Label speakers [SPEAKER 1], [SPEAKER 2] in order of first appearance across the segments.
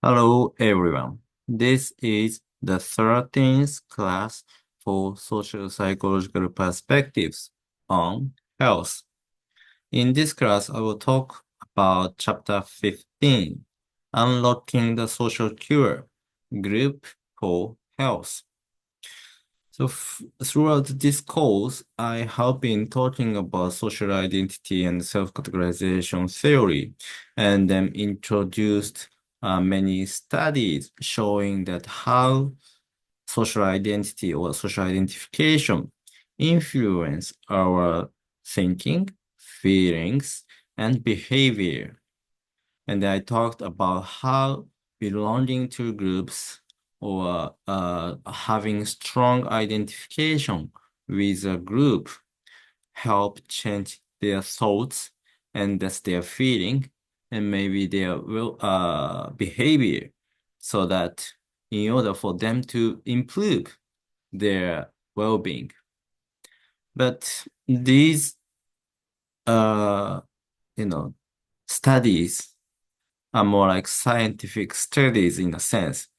[SPEAKER 1] Hello, everyone. This is the 13th class for social psychological perspectives on health. In this class, I will talk about chapter 15, Unlocking the Social Cure, Group for Health. So throughout this course, I have been talking about social identity and self-categorization theory, and then introduced many studies showing that how social identity or social identification influence our thinking, feelings, and behavior. And I talked about how belonging to groups or having strong identification with a group help change their thoughts and that's their feeling and maybe their behavior so that in order for them to improve their well-being. But these uh you know studies are more like scientific studies in a sense.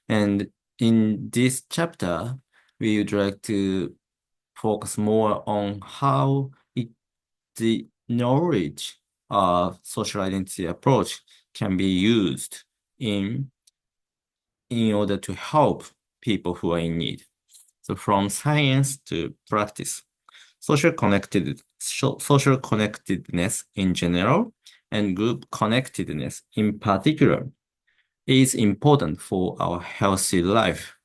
[SPEAKER 1] And in this chapter, we would like to focus more on how the knowledge of social identity approach can be used in in order to help people who are in need. So from science to practice, social connectedness in general and group connectedness in particular is important for our healthy life.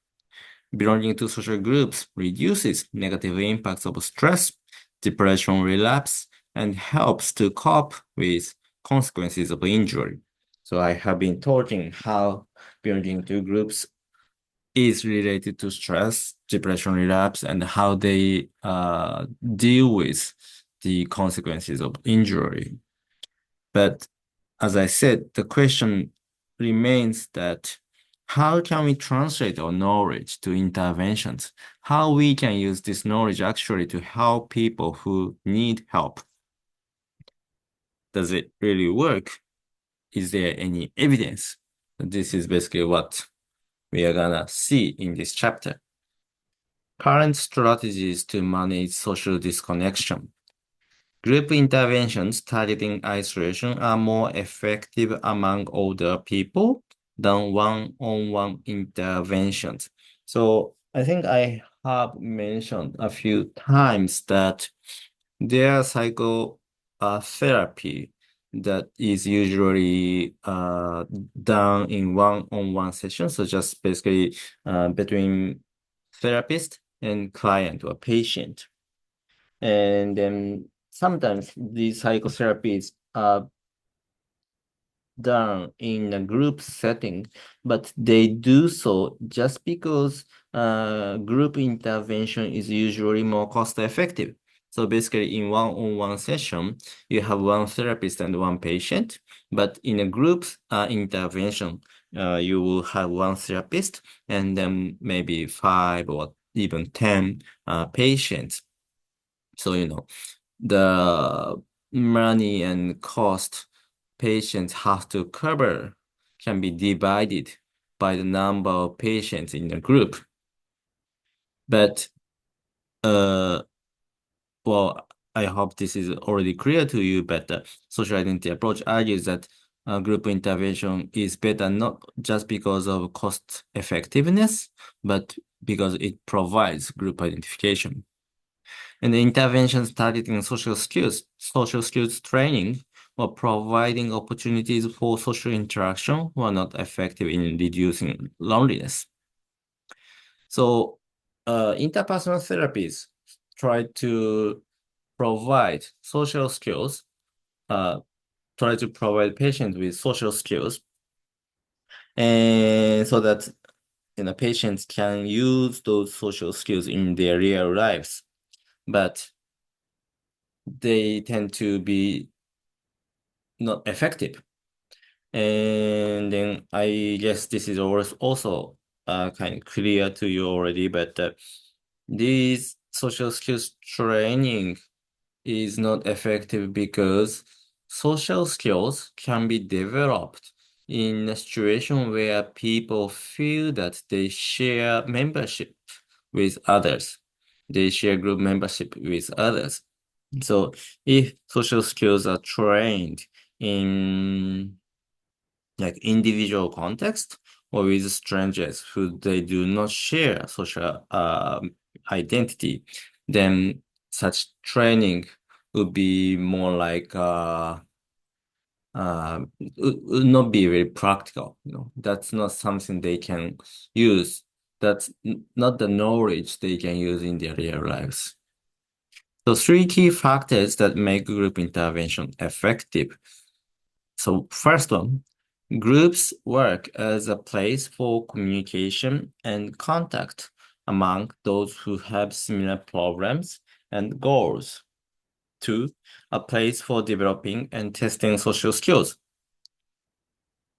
[SPEAKER 1] Belonging to social groups reduces negative impacts of stress, depression relapse, and helps to cope with consequences of injury. So I have been talking how belonging to groups is related to stress, depression relapse, and how they deal with the consequences of injury. But as I said, the question remains that how can we translate our knowledge to interventions? How we can use this knowledge actually to help people who need help? Does it really work? Is there any evidence? This is basically what we are gonna see in this chapter. Current strategies to manage social disconnection. Group interventions targeting isolation are more effective among older people than one-on-one interventions. So I think I have mentioned a few times that there are psychotherapy that is usually done in one-on-one sessions, so just basically between therapist and client or patient. And then sometimes these psychotherapies are done in a group setting, but they do so just because group intervention is usually more cost effective. So basically in one-on-one session, you have one therapist and one patient, but in a group intervention, you will have one therapist and then maybe 5 or even 10 patients. So, the money and cost patients have to cover can be divided by the number of patients in the group. But, uh, well, I hope this is already clear to you, but the social identity approach argues that group intervention is better not just because of cost effectiveness, but because it provides group identification. And the interventions targeting social skills training, or providing opportunities for social interaction were not effective in reducing loneliness. So, interpersonal therapies try to provide social skills, uh, try to provide patients with social skills, and so that patients can use those social skills in their real lives. But they tend to be not effective. And then I guess this is also kind of clear to you already, but these social skills training is not effective because social skills can be developed in a situation where people feel that they share membership with others. They share group membership with others. So if social skills are trained in like individual context or with strangers who they do not share social identity, then such training would be more like would not be very practical. That's not something they can use. That's not the knowledge they can use in their real lives. So three key factors that make group intervention effective. So first one, groups work as a place for communication and contact among those who have similar problems and goals. Two, a place for developing and testing social skills.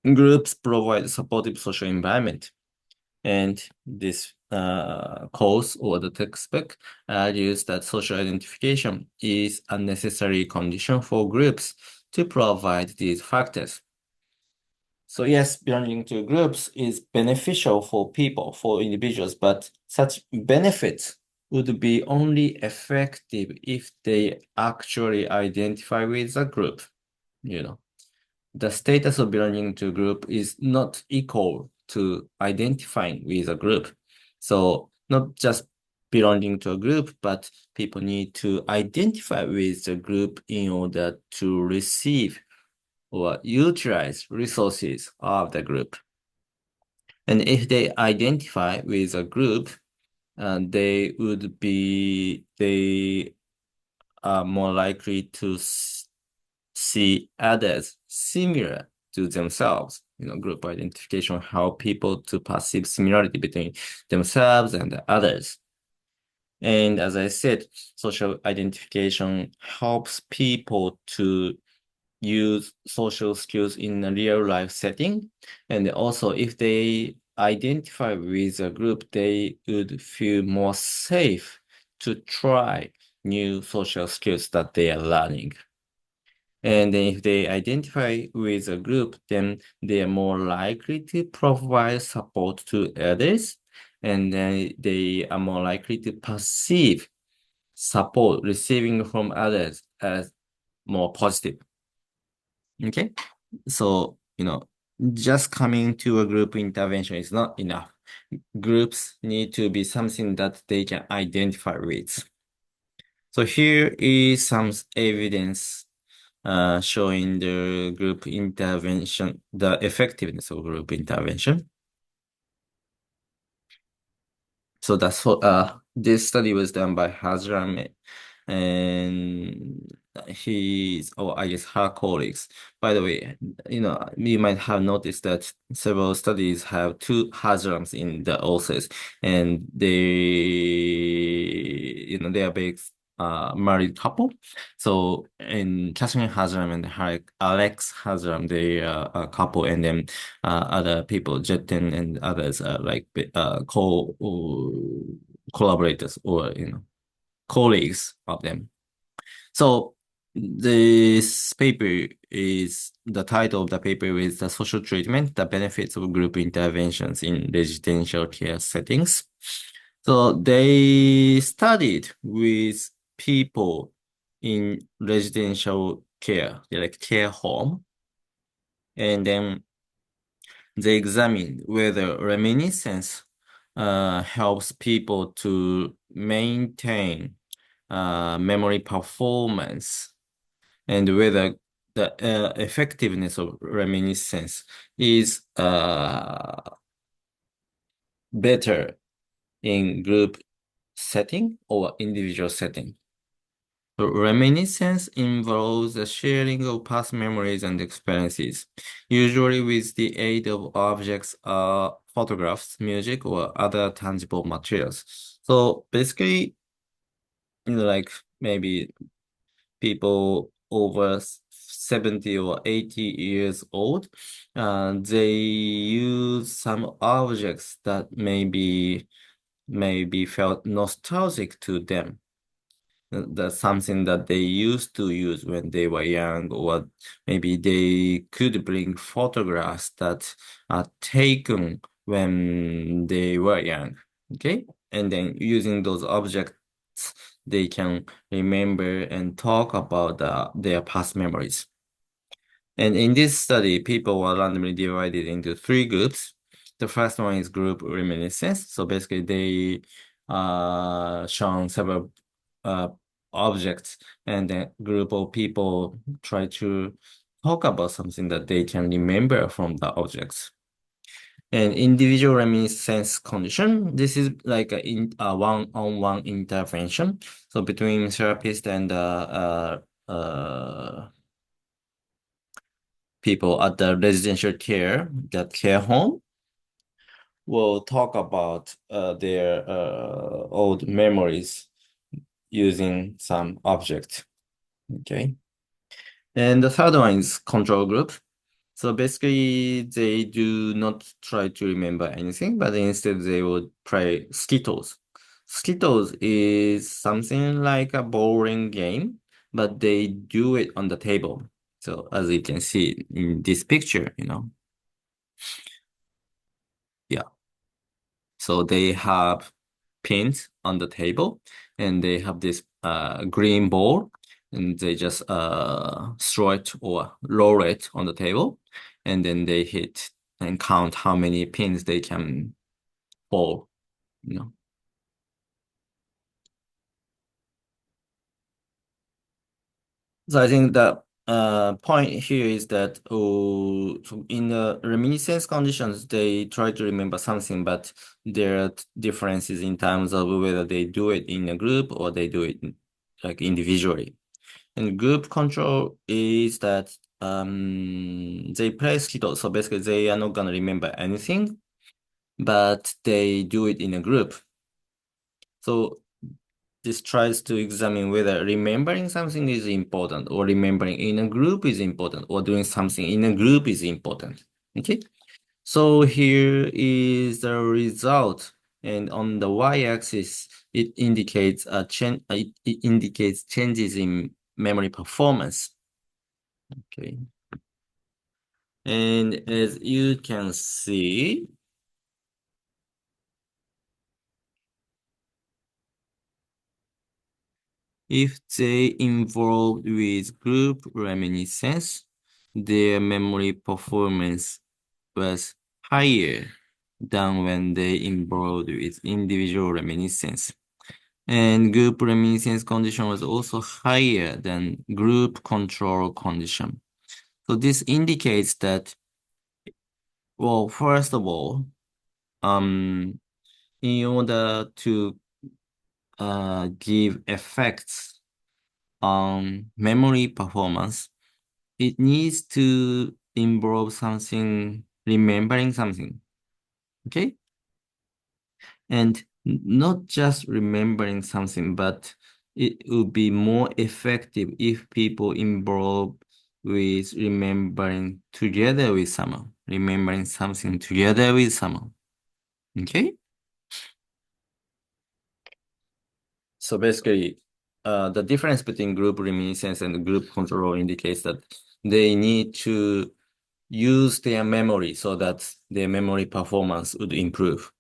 [SPEAKER 1] Groups provide supportive social environment, and this course or the textbook argues that social identification is a necessary condition for groups to provide these factors. So yes, belonging to groups is beneficial for people, for individuals, but such benefits would be only effective if they actually identify with a group. The status of belonging to a group is not equal to identifying with a group. So not just belonging to a group, but people need to identify with the group in order to receive or utilize resources of the group. And if they identify with a group, they are more likely to see others similar to themselves. Group identification help people to perceive similarity between themselves and others. And as I said, social identification helps people to use social skills in a real life setting. And also, if they identify with a group, they would feel more safe to try new social skills that they are learning. And then if they identify with a group, then they are more likely to provide support to others. And then they are more likely to perceive support receiving from others as more positive. Okay. So, just coming to a group intervention is not enough. Groups need to be something that they can identify with. So here is some evidence showing the group intervention, the effectiveness of group intervention. So that's what this study was done by Hazram and I guess her colleagues. By the way, you might have noticed that several studies have two Hazrams in the authors, and they are big married couple. So in Catherine Hazram and Alex Hazram, they are a couple, and then other people, Jetten and others, are like collaborators or colleagues of them. So this paper is the title of the paper is the social treatment, the benefits of group interventions in residential care settings. So they studied with people in residential care, like care home, and then they examined whether reminiscence helps people to maintain memory performance and whether the effectiveness of reminiscence is better in group setting or individual setting. Reminiscence involves the sharing of past memories and experiences, usually with the aid of objects, photographs, music, or other tangible materials. So basically, like maybe people over 70 or 80 years old, they use some objects that maybe felt nostalgic to them. That's something that they used to use when they were young, or maybe they could bring photographs that are taken when they were young. Okay? And then using those objects, they can remember and talk about their past memories. And in this study, people were randomly divided into three groups. The first one is group reminiscence. So basically, they shown several uh, objects, and a group of people try to talk about something that they can remember from the objects. And individual reminiscence condition, this is like a one-on-one intervention. So between therapist and people at the residential care, that care home, will talk about their old memories using some object. Okay. And the third one is control group. So basically, they do not try to remember anything, but instead they would play Skittles. Skittles is something like a bowling game, but they do it on the table. So as you can see in this picture, yeah. So they have pins on the table, and they have this green ball, and they just throw it or roll it on the table, and then they hit and count how many pins they can fall, you know. So I think the point here is that so in the reminiscence conditions, they try to remember something, but there are differences in terms of whether they do it in a group or they do it like individually. And group control is that they play Skittle, so basically they are not gonna remember anything, but they do it in a group. So this tries to examine whether remembering something is important, or remembering in a group is important, or doing something in a group is important. Okay. So here is the result. And on the y-axis, it indicates a change. It indicates changes in memory performance. Okay. And as you can see, if they involved with group reminiscence, their memory performance was higher than when they involved with individual reminiscence. And group reminiscence condition was also higher than group control condition. So this indicates that, well, first of all, in order to give effects on memory performance, it needs to involve something, remembering something. Okay? And not just remembering something, but it would be more effective if people involve with remembering together with someone, remembering something together with someone. Okay? So basically, the difference between group reminiscence and group control indicates that they need to use their memory so that their memory performance would improve.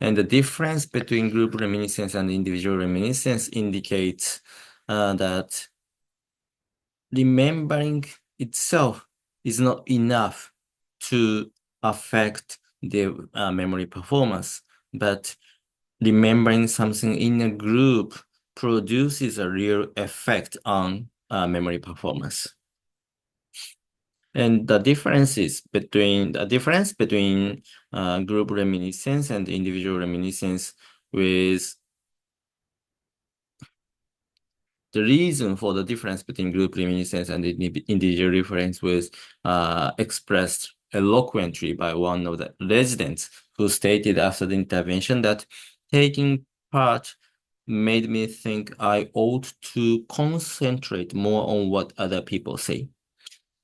[SPEAKER 1] And the difference between group reminiscence and individual reminiscence indicates that remembering itself is not enough to affect the memory performance, but remembering something in a group produces a real effect on memory performance. And the difference between group reminiscence and individual reminiscence, with the reason for the difference between group reminiscence and individual reference was expressed eloquently by one of the residents, who stated after the intervention that taking part made me think I ought to concentrate more on what other people say.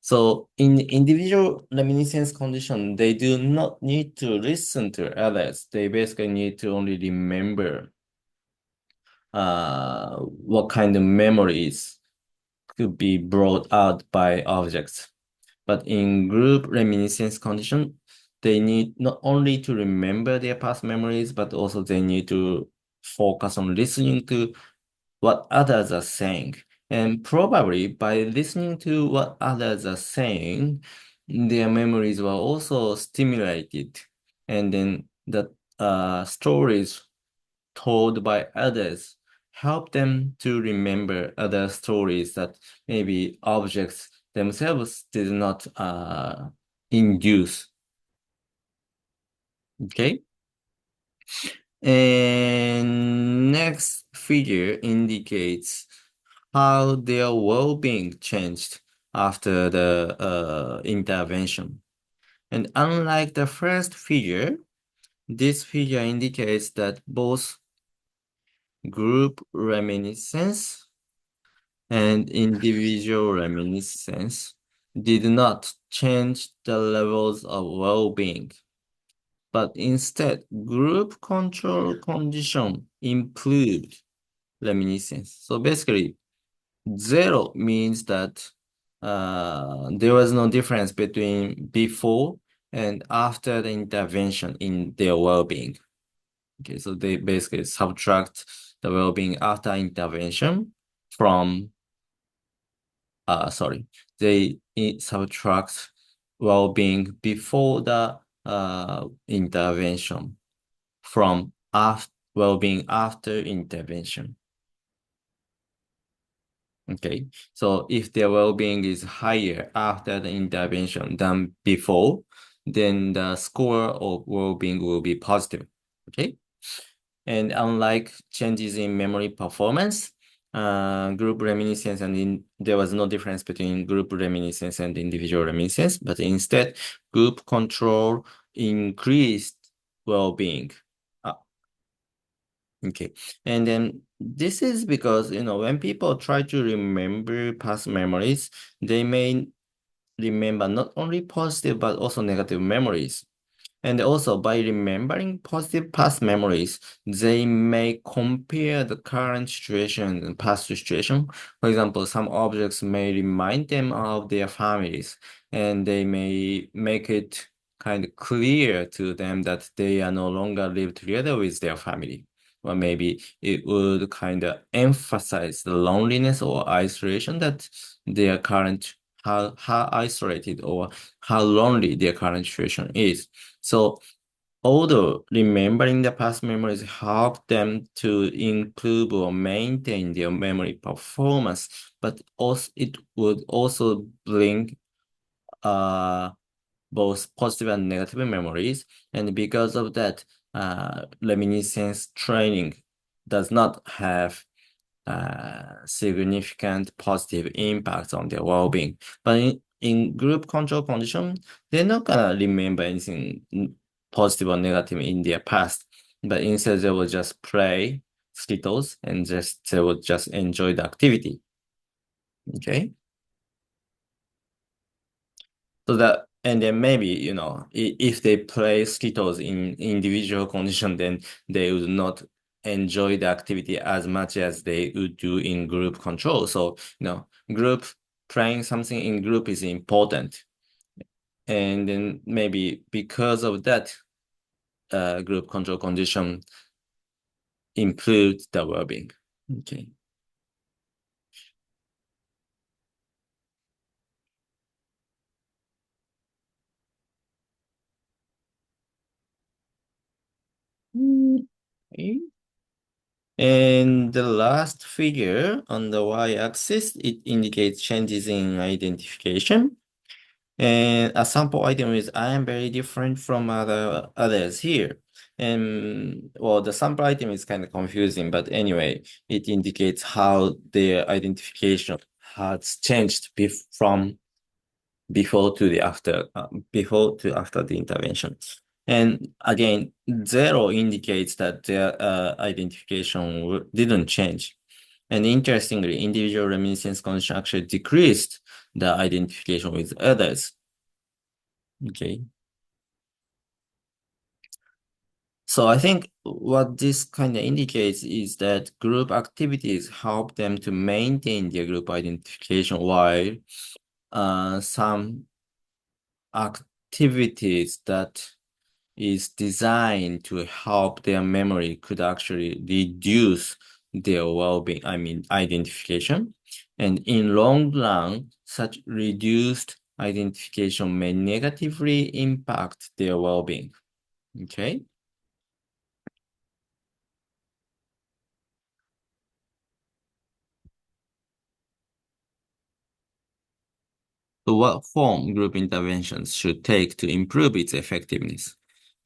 [SPEAKER 1] So in individual reminiscence condition, they do not need to listen to others. They basically need to only remember what kind of memories could be brought out by objects. But in group reminiscence condition, they need not only to remember their past memories, but also they need to focus on listening to what others are saying. And probably by listening to what others are saying, their memories were also stimulated. And then the stories told by others help them to remember other stories that maybe objects themselves did not induce. Okay. And next figure indicates how their well-being changed after the intervention. And unlike the first figure, this figure indicates that both group reminiscence and individual reminiscence did not change the levels of well-being, but instead group control condition improved reminiscence. So basically, zero means that there was no difference between before and after the intervention in their well-being. Okay, so they basically subtract the well-being after intervention from sorry, they subtract well-being before the intervention from after well-being after intervention. Okay, so if their well-being is higher after the intervention than before, then the score of well-being will be positive. Okay. And unlike changes in memory performance, group reminiscence there was no difference between group reminiscence and individual reminiscence, but instead group control increased well-being. Uh, okay. And then this is because, when people try to remember past memories, they may remember not only positive but also negative memories. And also, by remembering positive past memories, they may compare the current situation and past situation. For example, some objects may remind them of their families, and they may make it kind of clear to them that they are no longer live together with their family. Or maybe it would kind of emphasize the loneliness or isolation that their current, how isolated or how lonely their current situation is. So although remembering the past memories help them to improve or maintain their memory performance, but also it would also bring uh, both positive and negative memories. And because of that, reminiscence training does not have significant positive impacts on their well-being. But in group control condition, they're not gonna remember anything positive or negative in their past, but instead they will just play Skittles and they will just enjoy the activity. Okay. So that, and then maybe, if they play Skittles in individual condition, then they would not enjoy the activity as much as they would do in group control. So, group playing something in group is important. And then maybe because of that, group control condition improved the well-being. Okay. Okay. And the last figure on the y-axis, it indicates changes in identification. And a sample item is I am very different from others here. And well, the sample item is kind of confusing, but anyway, it indicates how their identification has changed from before to after the intervention. And again, zero indicates that their identification didn't change. And interestingly, individual reminiscence condition actually decreased the identification with others. Okay. So I think what this kind of indicates is that group activities help them to maintain their group identification, while some activities that is designed to help their memory could actually reduce their well-being, I mean, identification. And in long run, such reduced identification may negatively impact their well-being. Okay. So what form group interventions should take to improve its effectiveness?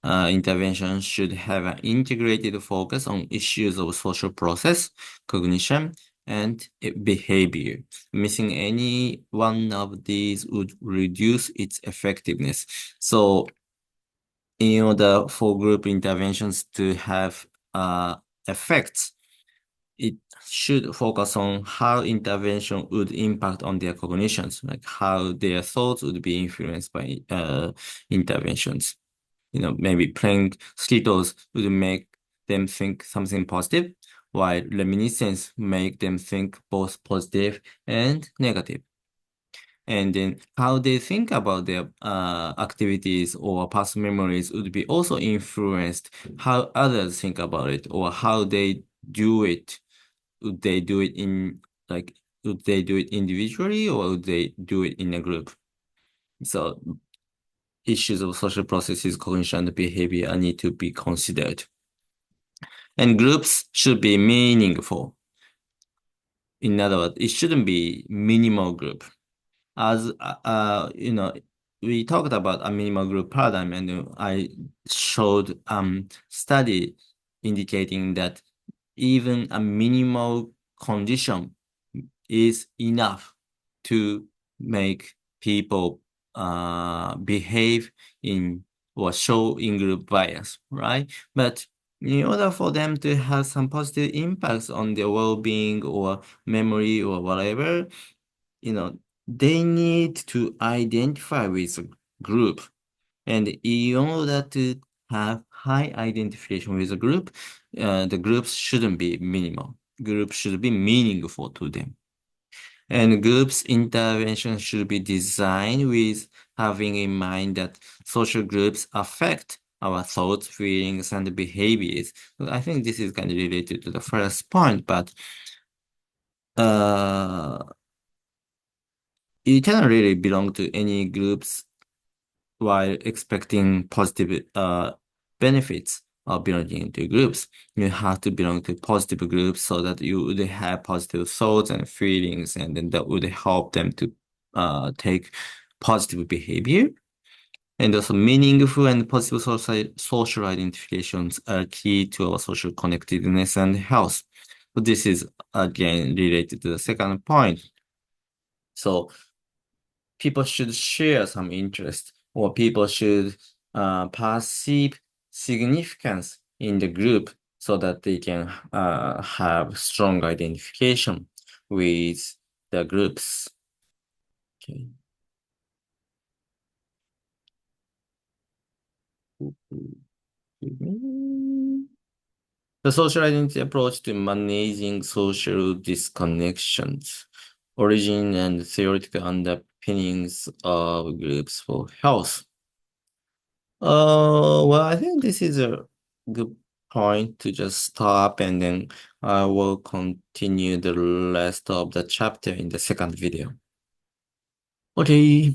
[SPEAKER 1] Interventions should have an integrated focus on issues of social process, cognition, and behavior. Missing any one of these would reduce its effectiveness. So, in order for group interventions to have effects, it should focus on how intervention would impact on their cognitions, like how their thoughts would be influenced by interventions. Maybe playing Skittles would make them think something positive, while reminiscence make them think both positive and negative. And then how they think about their activities or past memories would be also influenced how others think about it or how they do it. Would they do it would they do it individually or would they do it in a group? So issues of social processes, cognition, and behavior need to be considered. And groups should be meaningful. In other words, it shouldn't be minimal group. As we talked about a minimal group paradigm, and I showed study indicating that even a minimal condition is enough to make people behave in or show in-group bias, right? But in order for them to have some positive impacts on their well-being or memory or whatever, they need to identify with a group. And in order to have high identification with a group, the groups shouldn't be minimal. Groups should be meaningful to them. And groups intervention should be designed with having in mind that social groups affect our thoughts, feelings, and behaviors. I think this is kind of related to the first point, but uh, you cannot really belong to any groups while expecting positive benefits of belonging to groups. You have to belong to positive groups so that you would have positive thoughts and feelings, and then that would help them to take positive behavior. And also meaningful and positive social identifications are key to our social connectedness and health. So this is again related to the second point. So people should share some interest or people should perceive significance in the group so that they can have strong identification with the groups. Okay. The social identity approach to managing social disconnections, origin and theoretical underpinnings of groups for health. Well, I think this is a good point to just stop, and then I will continue the rest of the chapter in the second video. Okay.